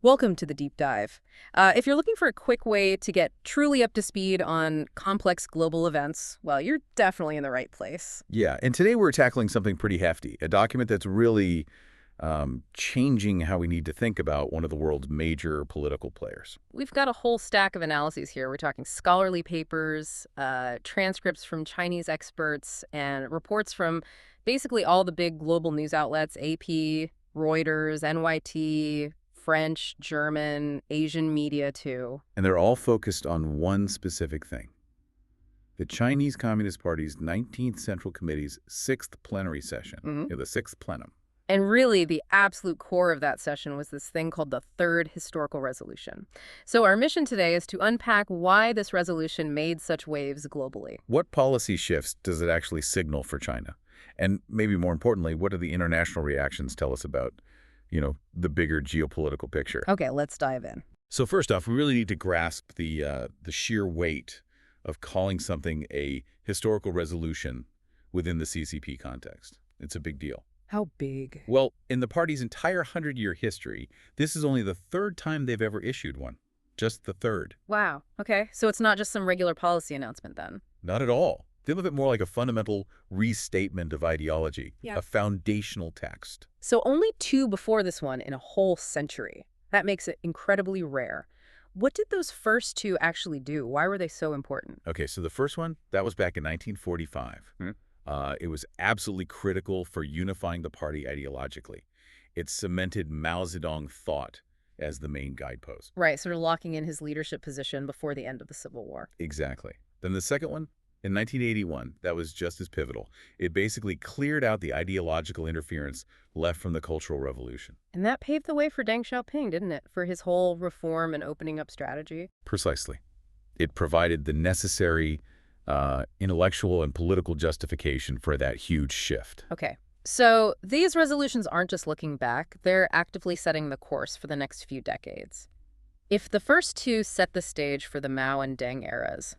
Welcome to the deep dive. If you're looking for a quick way to get truly up to speed on complex global events, well, you're definitely in the right place. Yeah, and today we're tackling something pretty hefty, a document that's really changing how we need to think about one of the world's major political players. We've got a whole stack of analyses here. We're talking scholarly papers, transcripts from Chinese experts, and reports from basically all the big global news outlets, AP, Reuters, NYT, French, German, Asian media too. And they're all focused on one specific thing. The Chinese Communist Party's 19th Central Committee's 6th plenary session, the 6th plenum. And really, the absolute core of that session was this thing called the Third Historical Resolution. So our mission today is to unpack why this resolution made such waves globally. What policy shifts does it actually signal for China? And maybe more importantly, what do the international reactions tell us about, the bigger geopolitical picture? Okay, let's dive in. So first off, we really need to grasp the sheer weight of calling something a historical resolution within the CCP context. It's a big deal. How big? Well, in the party's entire 100-year history, this is only the third time they've ever issued one. Just the third. Wow. Okay. So it's not just some regular policy announcement then? Not at all. Think of it more like a fundamental restatement of ideology, a foundational text. So only two before this one in a whole century. That makes it incredibly rare. What did those first two actually do? Why were they so important? Okay, so the first one, that was back in 1945. It was absolutely critical for unifying the party ideologically. It cemented Mao Zedong thought as the main guidepost. Right, sort of locking in his leadership position before the end of the Civil War. Exactly. Then the second one, in 1981, that was just as pivotal. It basically cleared out the ideological interference left from the Cultural Revolution. And that paved the way for Deng Xiaoping, didn't it? For his whole reform and opening up strategy. Precisely. It provided the necessary intellectual and political justification for that huge shift. Okay. So these resolutions aren't just looking back, they're actively setting the course for the next few decades. If the first two set the stage for the Mao and Deng eras,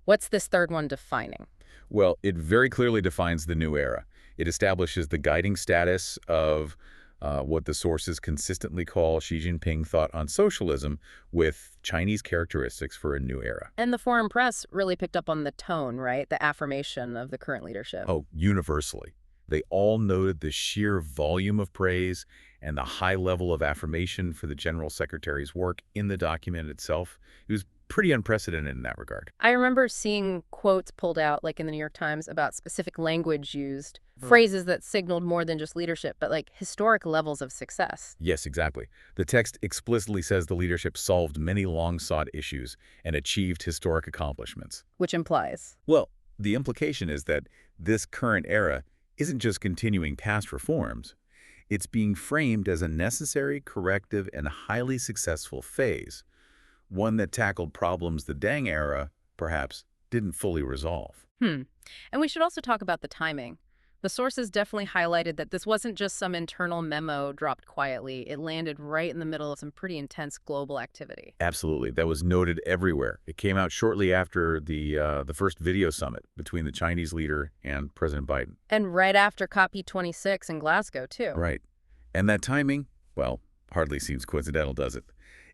what's this third one defining? Well, it very clearly defines the new era. It establishes the guiding status of what the sources consistently call Xi Jinping thought on socialism with Chinese characteristics for a new era. And the foreign press really picked up on the tone, right? The affirmation of the current leadership. Oh, universally. They all noted the sheer volume of praise and the high level of affirmation for the General Secretary's work in the document itself. It was pretty unprecedented in that regard. I remember seeing quotes pulled out, like in the New York Times, about specific language used, phrases that signaled more than just leadership, but like historic levels of success. Yes, exactly. The text explicitly says the leadership solved many long-sought issues and achieved historic accomplishments. Which implies? Well, the implication is that this current era isn't just continuing past reforms. It's being framed as a necessary, corrective, and highly successful phase, one that tackled problems the Deng era, perhaps, didn't fully resolve. And we should also talk about the timing. The sources definitely highlighted that this wasn't just some internal memo dropped quietly. It landed right in the middle of some pretty intense global activity. Absolutely. That was noted everywhere. It came out shortly after the first video summit between the Chinese leader and President Biden. And right after COP26 in Glasgow, too. Right. And that timing, well, hardly seems coincidental, does it?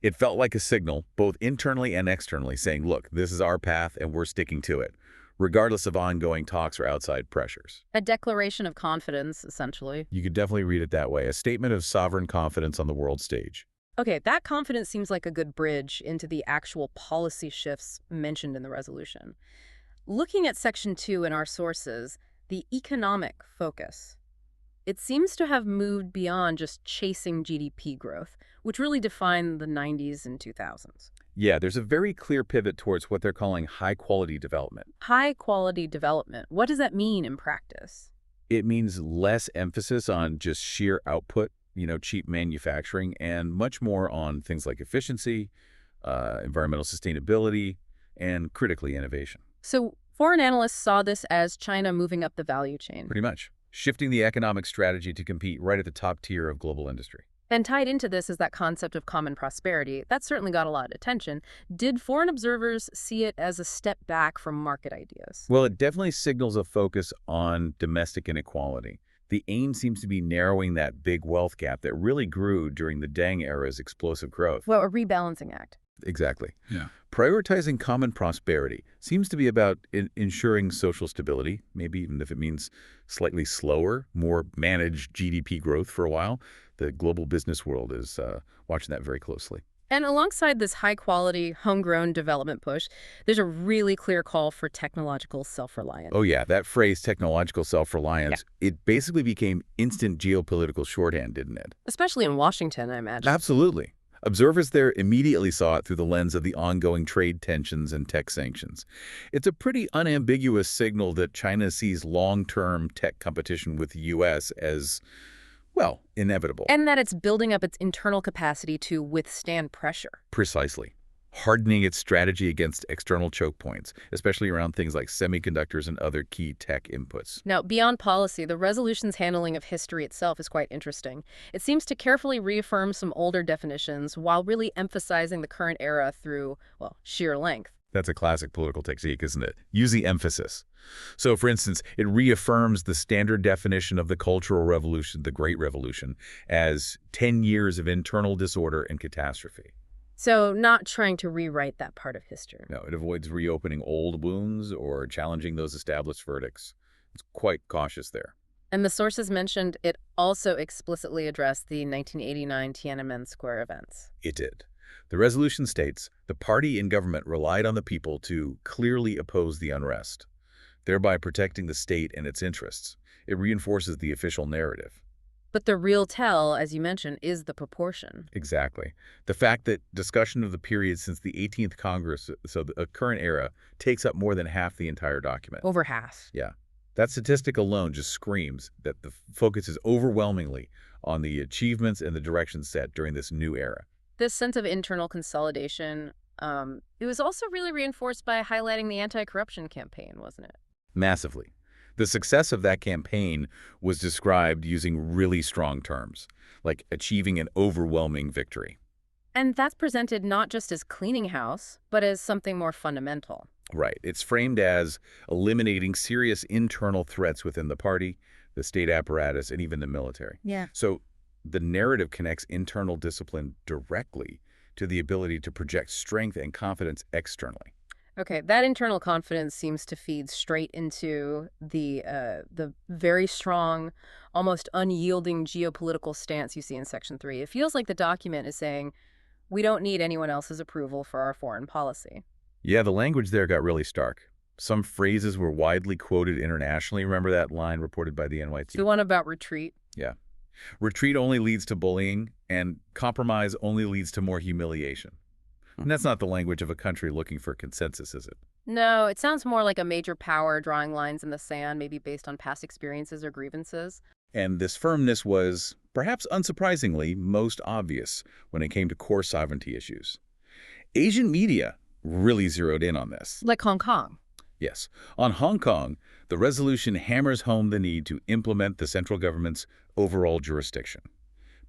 It felt like a signal, both internally and externally, saying, look, this is our path and we're sticking to it, regardless of ongoing talks or outside pressures. A declaration of confidence, essentially. You could definitely read it that way, a statement of sovereign confidence on the world stage. Okay, that confidence seems like a good bridge into the actual policy shifts mentioned in the resolution. Looking at Section 2 in our sources, the economic focus, it seems to have moved beyond just chasing GDP growth, which really defined the 90s and 2000s. Yeah, there's a very clear pivot towards what they're calling high-quality development. High-quality development. What does that mean in practice? It means less emphasis on just sheer output, cheap manufacturing, and much more on things like efficiency, environmental sustainability, and critically innovation. So foreign analysts saw this as China moving up the value chain. Pretty much. Shifting the economic strategy to compete right at the top tier of global industry. And tied into this is that concept of common prosperity. That certainly got a lot of attention. Did foreign observers see it as a step back from market ideas? Well, it definitely signals a focus on domestic inequality. The aim seems to be narrowing that big wealth gap that really grew during the Deng era's explosive growth. Well, a rebalancing act. Exactly. Yeah. Prioritizing common prosperity seems to be about ensuring social stability, maybe even if it means slightly slower, more managed GDP growth for a while. The global business world is watching that very closely. And alongside this high-quality, homegrown development push, there's a really clear call for technological self-reliance. Oh yeah, that phrase, technological self-reliance, it basically became instant geopolitical shorthand, didn't it? Especially in Washington, I imagine. Absolutely. Observers there immediately saw it through the lens of the ongoing trade tensions and tech sanctions. It's a pretty unambiguous signal that China sees long-term tech competition with the U.S. as, well, inevitable. And that it's building up its internal capacity to withstand pressure. Precisely. Hardening its strategy against external choke points, especially around things like semiconductors and other key tech inputs. Now, beyond policy, the resolution's handling of history itself is quite interesting. It seems to carefully reaffirm some older definitions while really emphasizing the current era through, well, sheer length. That's a classic political technique, isn't it? Use the emphasis. So, for instance, it reaffirms the standard definition of the Cultural Revolution, the Great Revolution, as 10 years of internal disorder and catastrophe. So not trying to rewrite that part of history. No, it avoids reopening old wounds or challenging those established verdicts. It's quite cautious there. And the sources mentioned it also explicitly addressed the 1989 Tiananmen Square events. It did. The resolution states the party in government relied on the people to clearly oppose the unrest, thereby protecting the state and its interests. It reinforces the official narrative. But the real tell, as you mentioned, is the proportion. Exactly. The fact that discussion of the period since the 18th Congress, so the current era, takes up more than half the entire document. Over half. Yeah. That statistic alone just screams that the focus is overwhelmingly on the achievements and the direction set during this new era. This sense of internal consolidation, it was also really reinforced by highlighting the anti-corruption campaign, wasn't it? Massively. The success of that campaign was described using really strong terms, like achieving an overwhelming victory. And that's presented not just as cleaning house, but as something more fundamental. Right. It's framed as eliminating serious internal threats within the party, the state apparatus, and even the military. Yeah. So the narrative connects internal discipline directly to the ability to project strength and confidence externally. Okay, that internal confidence seems to feed straight into the very strong, almost unyielding geopolitical stance you see in Section 3. It feels like the document is saying, we don't need anyone else's approval for our foreign policy. Yeah, the language there got really stark. Some phrases were widely quoted internationally. Remember that line reported by the NYT? The one about retreat? Yeah. Retreat only leads to bullying, and compromise only leads to more humiliation. And that's not the language of a country looking for consensus, is it? No, it sounds more like a major power drawing lines in the sand, maybe based on past experiences or grievances. And this firmness was, perhaps unsurprisingly, most obvious when it came to core sovereignty issues. Asian media really zeroed in on this. Like Hong Kong. Yes. On Hong Kong, the resolution hammers home the need to implement the central government's overall jurisdiction.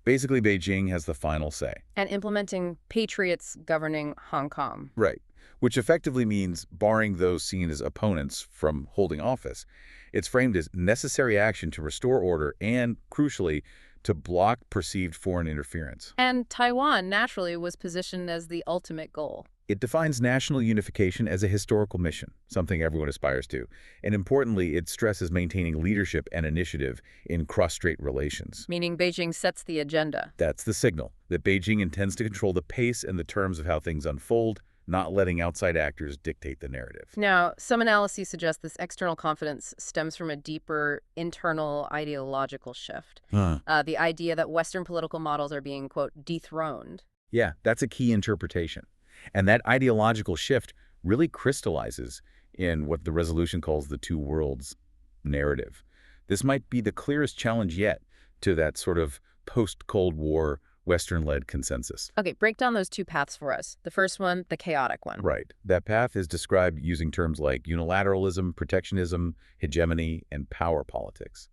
Basically, Beijing has the final say. And implementing patriots governing Hong Kong. Right. Which effectively means barring those seen as opponents from holding office. It's framed as necessary action to restore order and, crucially, to block perceived foreign interference. And Taiwan, naturally, was positioned as the ultimate goal. It defines national unification as a historical mission, something everyone aspires to. And importantly, it stresses maintaining leadership and initiative in cross-strait relations. Meaning Beijing sets the agenda. That's the signal, that Beijing intends to control the pace and the terms of how things unfold, not letting outside actors dictate the narrative. Now, some analyses suggest this external confidence stems from a deeper internal ideological shift. The idea that Western political models are being, quote, dethroned. Yeah, that's a key interpretation. And that ideological shift really crystallizes in what the resolution calls the two worlds narrative. This might be the clearest challenge yet to that sort of post-Cold War Western-led consensus. Okay, break down those two paths for us. The first one, the chaotic one. Right. That path is described using terms like unilateralism, protectionism, hegemony, and power politics.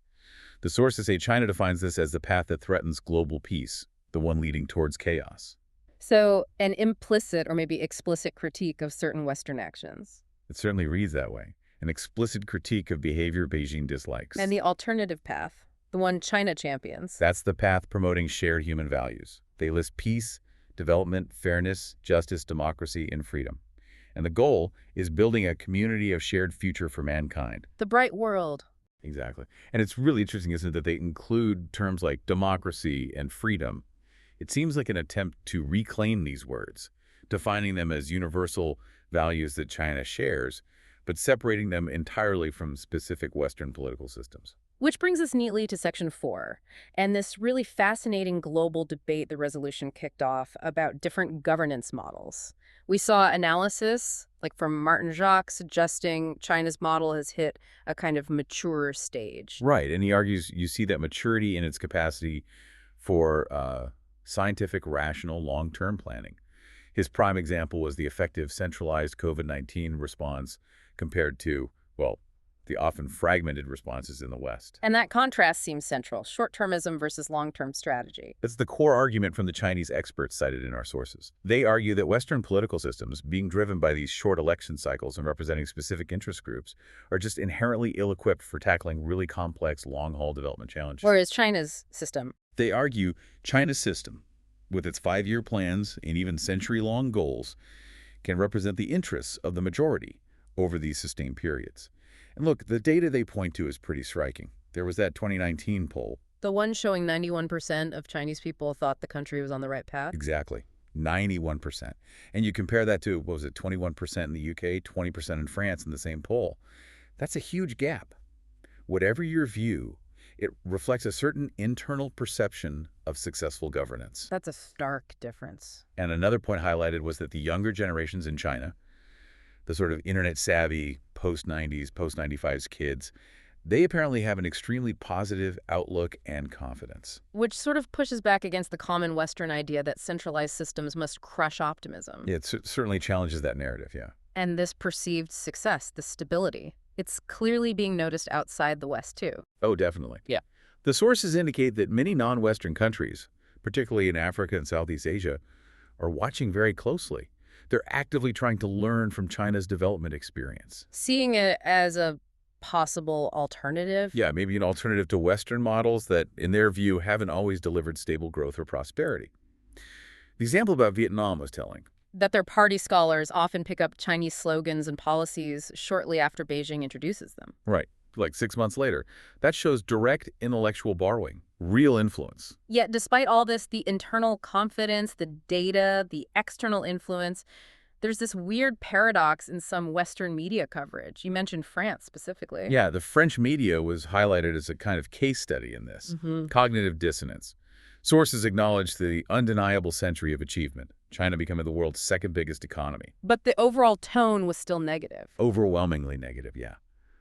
The sources say China defines this as the path that threatens global peace, the one leading towards chaos. So, an implicit or maybe explicit critique of certain Western actions. It certainly reads that way. An explicit critique of behavior Beijing dislikes. And the alternative path. The one China champions. That's the path promoting shared human values. They list peace, development, fairness, justice, democracy, and freedom. And the goal is building a community of shared future for mankind. The bright world. Exactly. And it's really interesting, isn't it, that they include terms like democracy and freedom. It seems like an attempt to reclaim these words, defining them as universal values that China shares, but separating them entirely from specific Western political systems. Which brings us neatly to Section 4, and this really fascinating global debate the resolution kicked off about different governance models. We saw analysis, like from Martin Jacques, suggesting China's model has hit a kind of mature stage. Right, and he argues you see that maturity in its capacity for scientific, rational, long-term planning. His prime example was the effective centralized COVID-19 response compared to, well, the often fragmented responses in the West. And that contrast seems central, short-termism versus long-term strategy. It's the core argument from the Chinese experts cited in our sources. They argue that Western political systems, being driven by these short election cycles and representing specific interest groups, are just inherently ill-equipped for tackling really complex, long-haul development challenges. Whereas China's system. They argue China's system, with its 5-year plans and even century-long goals, can represent the interests of the majority over these sustained periods. And look, the data they point to is pretty striking. There was that 2019 poll. The one showing 91% of Chinese people thought the country was on the right path? Exactly. 91%. And you compare that to, what was it, 21% in the UK, 20% in France in the same poll. That's a huge gap. Whatever your view, it reflects a certain internal perception of successful governance. That's a stark difference. And another point highlighted was that the younger generations in China, the sort of internet-savvy post-90s, post-95s kids, they apparently have an extremely positive outlook and confidence. Which sort of pushes back against the common Western idea that centralized systems must crush optimism. Yeah, it certainly challenges that narrative, yeah. And this perceived success, this stability, it's clearly being noticed outside the West, too. Oh, definitely. Yeah. The sources indicate that many non-Western countries, particularly in Africa and Southeast Asia, are watching very closely. They're actively trying to learn from China's development experience. Seeing it as a possible alternative? Yeah, maybe an alternative to Western models that, in their view, haven't always delivered stable growth or prosperity. The example about Vietnam was telling. That their party scholars often pick up Chinese slogans and policies shortly after Beijing introduces them. Right, like 6 months later. That shows direct intellectual borrowing, real influence. Yet despite all this, the internal confidence, the data, the external influence, there's this weird paradox in some Western media coverage. You mentioned France specifically. Yeah, the French media was highlighted as a kind of case study in this. Cognitive dissonance. Sources acknowledge the undeniable century of achievement, China becoming the world's second biggest economy. But the overall tone was still negative. Overwhelmingly negative, yeah.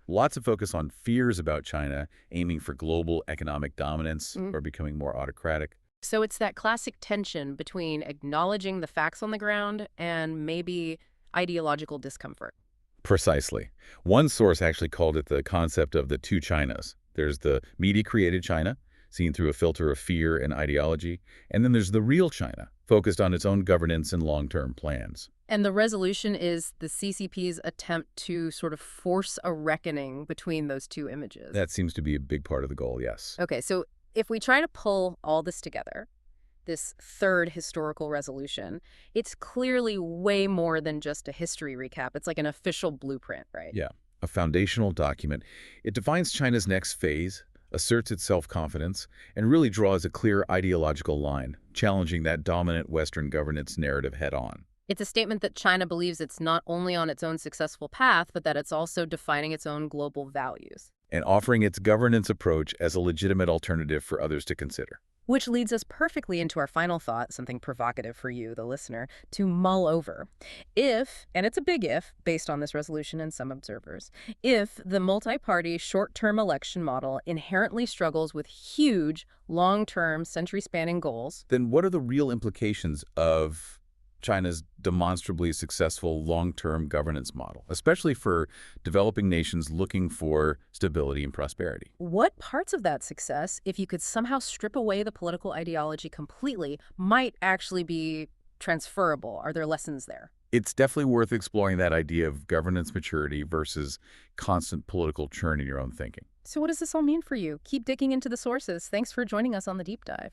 Lots of focus on fears about China, aiming for global economic dominance or becoming more autocratic. So it's that classic tension between acknowledging the facts on the ground and maybe ideological discomfort. Precisely. One source actually called it the concept of the two Chinas. There's the media-created China, seen through a filter of fear and ideology, and then there's the real China, focused on its own governance and long-term plans. And the resolution is the CCP's attempt to sort of force a reckoning between those two images. That seems to be a big part of the goal, yes. Okay, so if we try to pull all this together, this third historical resolution, it's clearly way more than just a history recap. It's like an official blueprint, right? Yeah, a foundational document. It defines China's next phase, asserts its self-confidence, and really draws a clear ideological line, challenging that dominant Western governance narrative head-on. It's a statement that China believes it's not only on its own successful path, but that it's also defining its own global values. And offering its governance approach as a legitimate alternative for others to consider. Which leads us perfectly into our final thought, something provocative for you, the listener, to mull over. If, and it's a big if, based on this resolution and some observers, if the multi-party short-term election model inherently struggles with huge, long-term, century-spanning goals, then what are the real implications of China's demonstrably successful long-term governance model, especially for developing nations looking for stability and prosperity? What parts of that success, if you could somehow strip away the political ideology completely, might actually be transferable? Are there lessons there? It's definitely worth exploring that idea of governance maturity versus constant political churn in your own thinking. So what does this all mean for you? Keep digging into the sources. Thanks for joining us on the deep dive.